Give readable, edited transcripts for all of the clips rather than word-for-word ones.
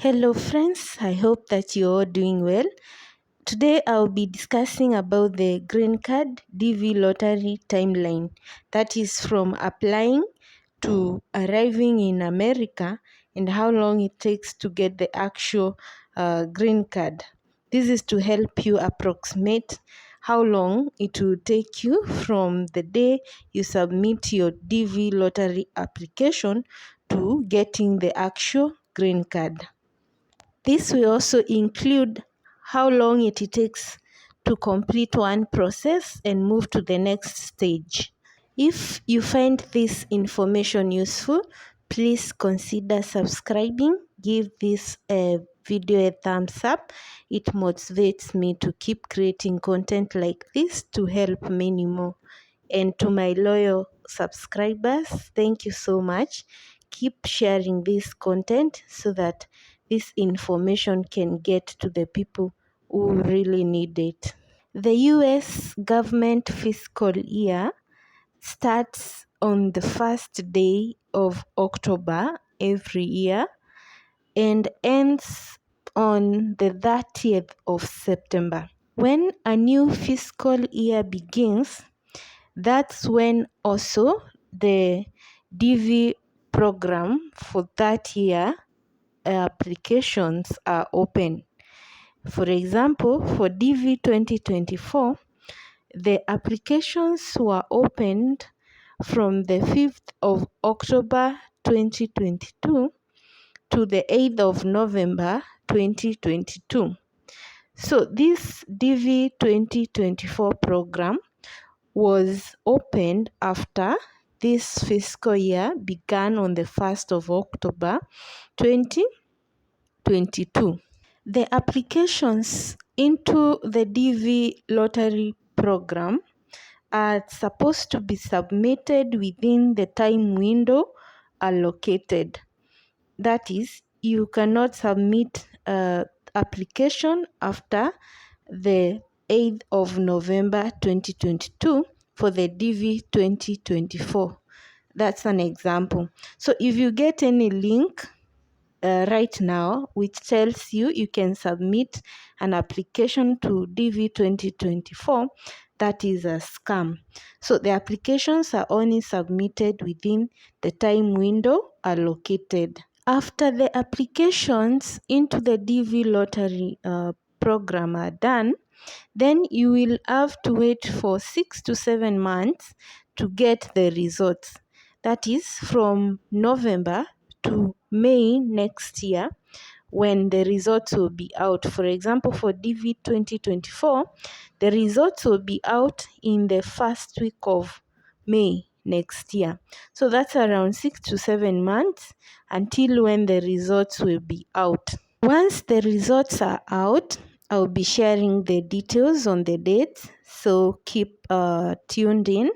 Hello friends, I hope that you're all doing well. Today I'll be discussing about the green card DV lottery timeline. That is from applying to arriving in America and how long it takes to get the actual green card. This is to help you approximate how long it will take you from the day you submit your DV lottery application to getting the actual green card. This will also include how long it takes to complete one process and move to the next stage. If you find this information useful, please consider subscribing. Give this video a thumbs up. It motivates me to keep creating content like this to help many more. And to my loyal subscribers, thank you so much. Keep sharing this content so that this information can get to the people who really need it. The US government fiscal year starts on the first day of October every year and ends on the 30th of September. When a new fiscal year begins, that's when also the DV program for that year applications are open. For example, for DV 2024, the applications were opened from the 5th of October 2022 to the 8th of November 2022. So this DV 2024 program was opened after this fiscal year began on the 1st of October 2022. The applications into the DV lottery program are supposed to be submitted within the time window allocated. That is, you cannot submit application after the 8th of November 2022 for the DV 2024. That's an example. So if you get any link right now which tells you can submit an application to DV 2024, that is a scam. So the applications are only submitted within the time window allocated. After the applications into the DV lottery program are done, then you will have to wait for 6 to 7 months to get the results. That is from November to May next year when the results will be out. For example, for DV 2024, the results will be out in the first week of May next year. So that's around 6 to 7 months until when the results will be out. Once the results are out, I'll be sharing the details on the dates, so keep tuned in.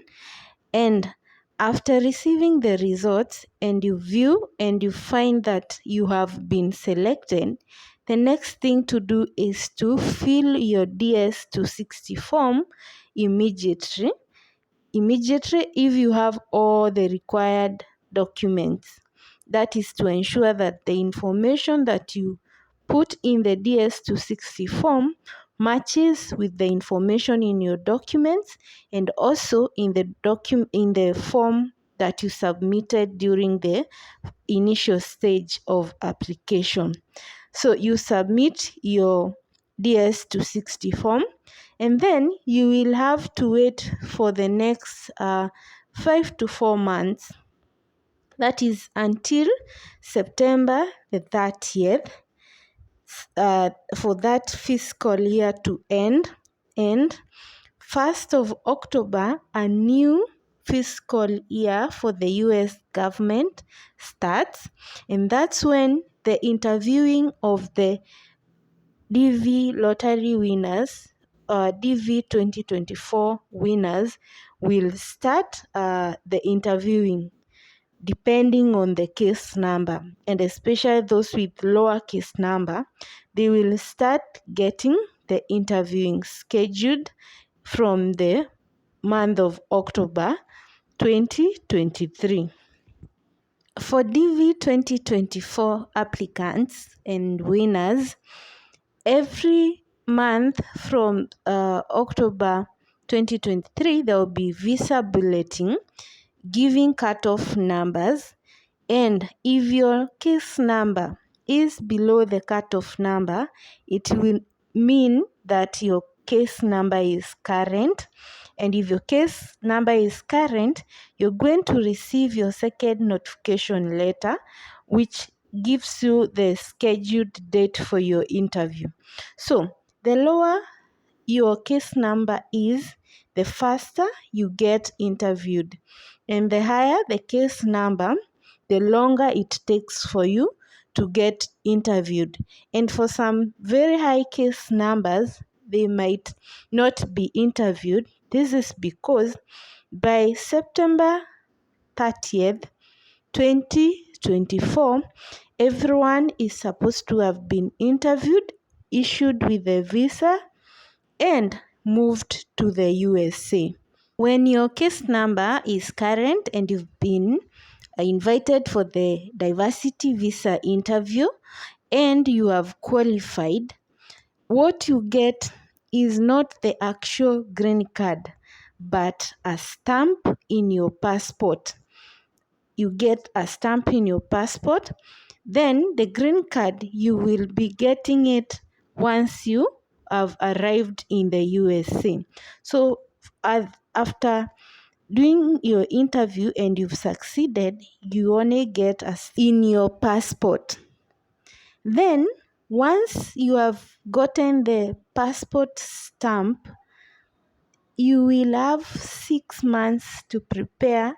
And after receiving the results and you view and you find that you have been selected, the next thing to do is to fill your DS-260 form immediately if you have all the required documents. That is to ensure that the information that you put in the DS-260 form matches with the information in your documents and also in the form that you submitted during the initial stage of application. So you submit your DS-260 form and then you will have to wait for the next 5 to 4 months. That is until September the 30th for that fiscal year to end. And 1st of October, a new fiscal year for the US government starts, and that's when the interviewing of the DV lottery winners, DV 2024 winners will start the interviewing depending on the case number, and especially those with lower case number, they will start getting the interviewing scheduled from the month of October 2023. For DV 2024 applicants and winners, every month from October 2023, there will be visa bulletin giving cutoff numbers, and if your case number is below the cutoff number, it will mean that your case number is current. And if your case number is current, you're going to receive your second notification letter, which gives you the scheduled date for your interview. So the lower your case number is, the faster you get interviewed. And the higher the case number, the longer it takes for you to get interviewed. And for some very high case numbers, they might not be interviewed. This is because by September 30th, 2024, everyone is supposed to have been interviewed, issued with a visa, and moved to the USA. When your case number is current and you've been invited for the diversity visa interview and you have qualified, what you get is not the actual green card, but a stamp in your passport. You get a stamp in your passport. Then the green card, you will be getting it once you have arrived in the USA. So after doing your interview and you've succeeded, you only get in your passport. Then once you have gotten the passport stamp, you will have 6 months to prepare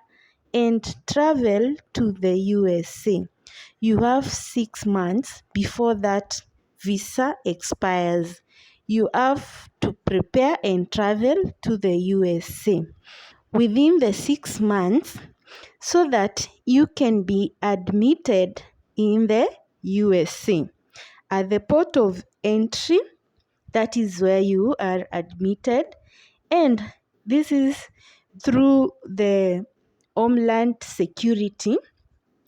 and travel to the USA. You have 6 months before that visa expires. You have to prepare and travel to the USA within the 6 months so that you can be admitted in the USA. At the port of entry, that is where you are admitted, and this is through the Homeland Security,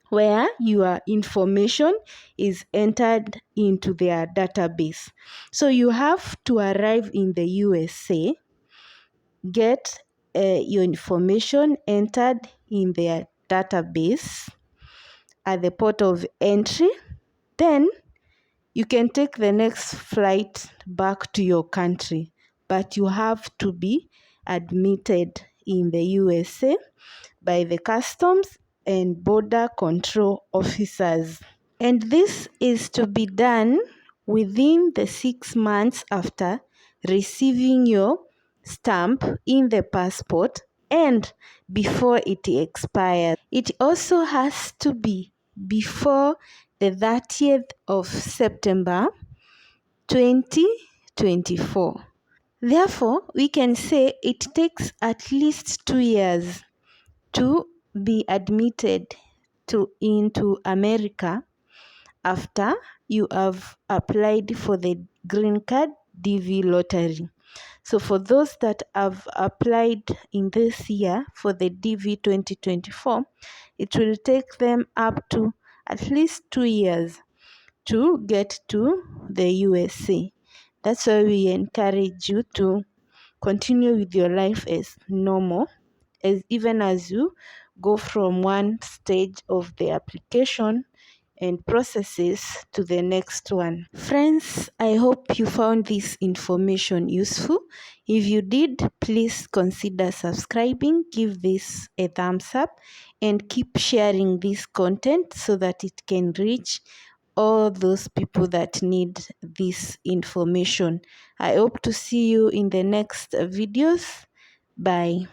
where your information is entered into their database. So you have to arrive in the USA, get your information entered in their database at the port of entry. Then you can take the next flight back to your country, but you have to be admitted in the USA by the customs and border control officers. And this is to be done within the 6 months after receiving your stamp in the passport and before it expires. It also has to be before the 30th of September 2024. Therefore, we can say it takes at least 2 years to be admitted into America after you have applied for the green card DV lottery. So for those that have applied in this year for the DV 2024, it will take them up to at least 2 years to get to the USA. That's why we encourage you to continue with your life as normal, even as you go from one stage of the application and processes to the next one. Friends, I hope you found this information useful. If you did, please consider subscribing, give this a thumbs up, and keep sharing this content so that it can reach all those people that need this information. I hope to see you in the next videos. Bye.